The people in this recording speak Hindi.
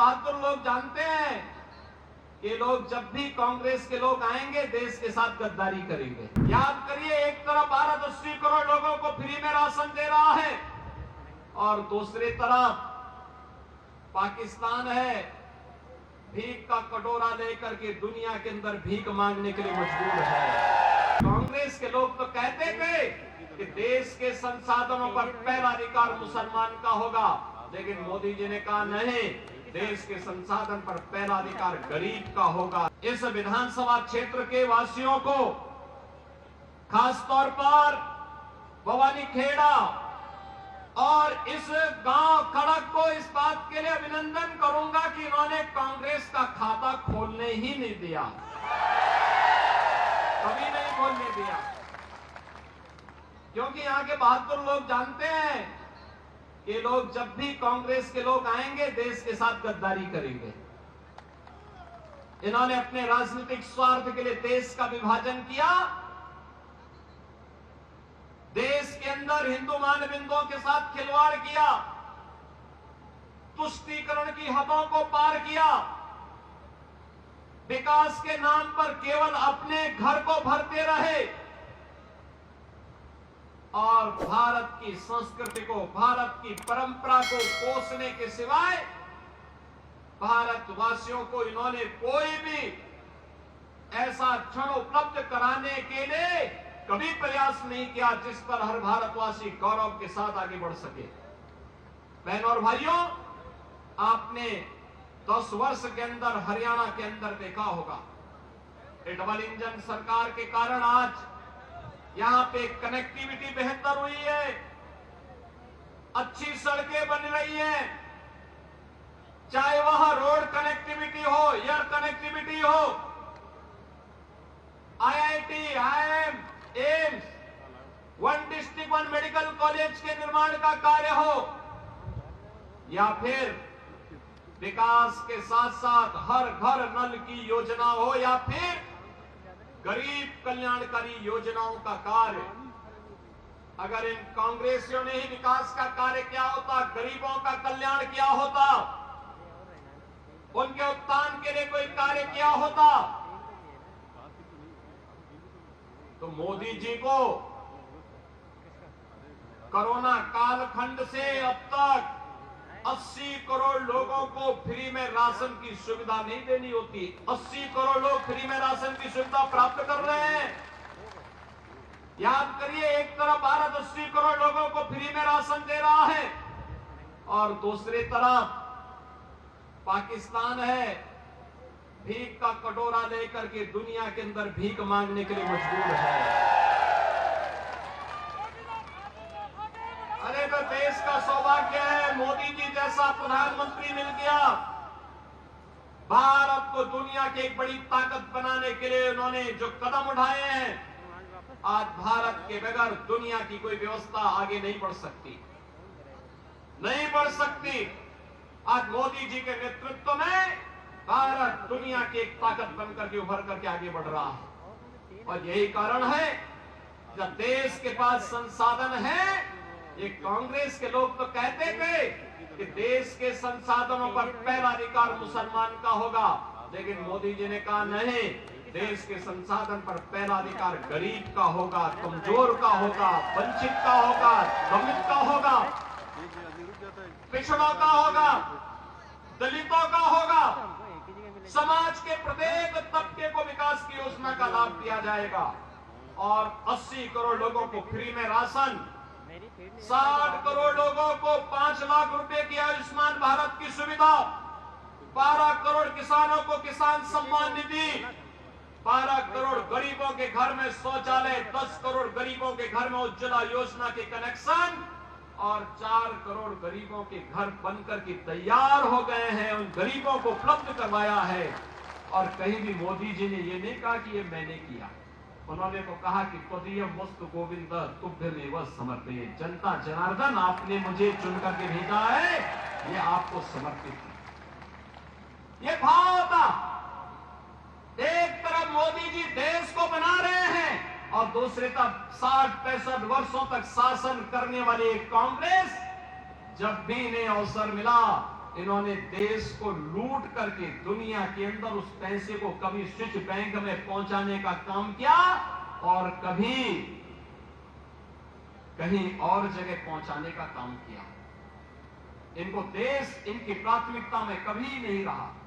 बहादुर लोग जानते हैं कि लोग जब भी कांग्रेस के लोग आएंगे देश के साथ गद्दारी करेंगे। याद करिए, एक तरफ भारत 80 करोड़ लोगों को फ्री में राशन दे रहा है और दूसरी तरफ पाकिस्तान है भीख का कटोरा लेकर के दुनिया के अंदर भीख मांगने के लिए मजबूर है। कांग्रेस के लोग तो कहते थे कि देश के संसाधनों पर पहला अधिकार मुसलमान का होगा, लेकिन मोदी जी ने कहा नहीं, देश के संसाधन पर पहला अधिकार गरीब का होगा। इस विधानसभा क्षेत्र के वासियों को, खासतौर पर भवानी खेड़ा और इस गांव खड़क को इस बात के लिए अभिनंदन करूंगा कि इन्होंने कांग्रेस का खाता खोलने ही नहीं दिया, कभी नहीं खोलने दिया, क्योंकि यहां के बहादुर लोग जानते हैं कि लोग जब भी कांग्रेस के लोग आएंगे देश के साथ गद्दारी करेंगे। इन्होंने अपने राजनीतिक स्वार्थ के लिए देश का विभाजन किया, देश के अंदर हिंदू मानबिंदुओं के साथ खिलवाड़ किया, तुष्टीकरण की हदों को पार किया, विकास के नाम पर केवल अपने घर को भरते रहे और भारत की संस्कृति को, भारत की परंपरा को पोषने के सिवाय भारतवासियों को इन्होंने कोई भी ऐसा क्षण उपलब्ध कराने के लिए कभी प्रयास नहीं किया जिस पर हर भारतवासी गौरव के साथ आगे बढ़ सके। बहनों और भाइयों, आपने 10 वर्ष के अंदर हरियाणा के अंदर देखा होगा, डबल इंजन सरकार के कारण आज यहां पे कनेक्टिविटी बेहतर हुई है, अच्छी सड़कें बन रही हैं, चाहे वहां रोड कनेक्टिविटी हो, एयर कनेक्टिविटी हो, IIT, IIM, AIIMS, one district one medical college के निर्माण का कार्य हो, या फिर विकास के साथ साथ हर घर नल की योजना हो, या फिर गरीब कल्याणकारी योजनाओं का कार्य। अगर इन कांग्रेसियों ने ही विकास का कार्य किया होता, गरीबों का कल्याण किया होता, उनके उत्थान के लिए कोई कार्य किया होता, तो मोदी जी को कोरोना कालखंड से अब तक 80 करोड़ लोगों को फ्री में राशन की सुविधा नहीं देनी होती। 80 करोड़ लोग फ्री में राशन की सुविधा प्राप्त कर रहे हैं। याद करिए, एक तरफ भारत 80 करोड़ लोगों को फ्री में राशन दे रहा है और दूसरी तरफ पाकिस्तान है भीख का कटोरा लेकर के दुनिया के अंदर भीख मांगने के लिए मजबूर है। अरे तो देश का सौभाग्य है, मोदी जी जैसा प्रधानमंत्री मिल गया। भारत को दुनिया की एक बड़ी ताकत बनाने के लिए उन्होंने जो कदम उठाए हैं, आज भारत के बगैर दुनिया की कोई व्यवस्था आगे नहीं बढ़ सकती, नहीं बढ़ सकती। आज मोदी जी के नेतृत्व में भारत दुनिया की एक ताकत बनकर के उभर करके आगे बढ़ रहा है और यही कारण है जब देश के पास संसाधन है। ये कांग्रेस के लोग तो कहते थे कि देश के संसाधनों पर पहला अधिकार मुसलमान का होगा, लेकिन मोदी जी ने कहा नहीं, देश के संसाधन पर पहला अधिकार गरीब का होगा, कमजोर का होगा, वंचित का होगा, दलित का होगा, पिछड़ों का होगा, दलितों का होगा। समाज के प्रत्येक तबके को विकास की योजना का लाभ दिया जाएगा और 80 करोड़ लोगों को फ्री में राशन, 60 करोड़ लोगों को 5 लाख रुपए की आयुष्मान भारत की सुविधा, 12 करोड़ किसानों को किसान सम्मान निधि, 12 करोड़ गरीबों के घर में शौचालय, 10 करोड़ गरीबों के घर में उज्ज्वला योजना के कनेक्शन और 4 करोड़ गरीबों के घर बनकर के तैयार हो गए हैं। उन गरीबों को उपलब्ध करवाया है और कहीं भी मोदी जी ने ये नहीं कहा कि ये मैंने किया। उन्होंने तो कहा कि त्वदीयं वस्तु गोविंद तुभ्यमेव समर्पये। जनता जनार्दन, आपने मुझे चुन करके भेजा है, ये आपको समर्पित है। ये भाव था। एक तरफ मोदी जी देश को बना रहे हैं और दूसरी तरफ 60-65 वर्षों तक शासन करने वाली एक कांग्रेस जब भी इन्हें अवसर मिला इन्होंने देश को लूट करके दुनिया के अंदर उस पैसे को कभी स्विच बैंक में पहुंचाने का काम किया और कभी कहीं और जगह पहुंचाने का काम किया। इनको देश इनकी प्राथमिकता में कभी नहीं रहा।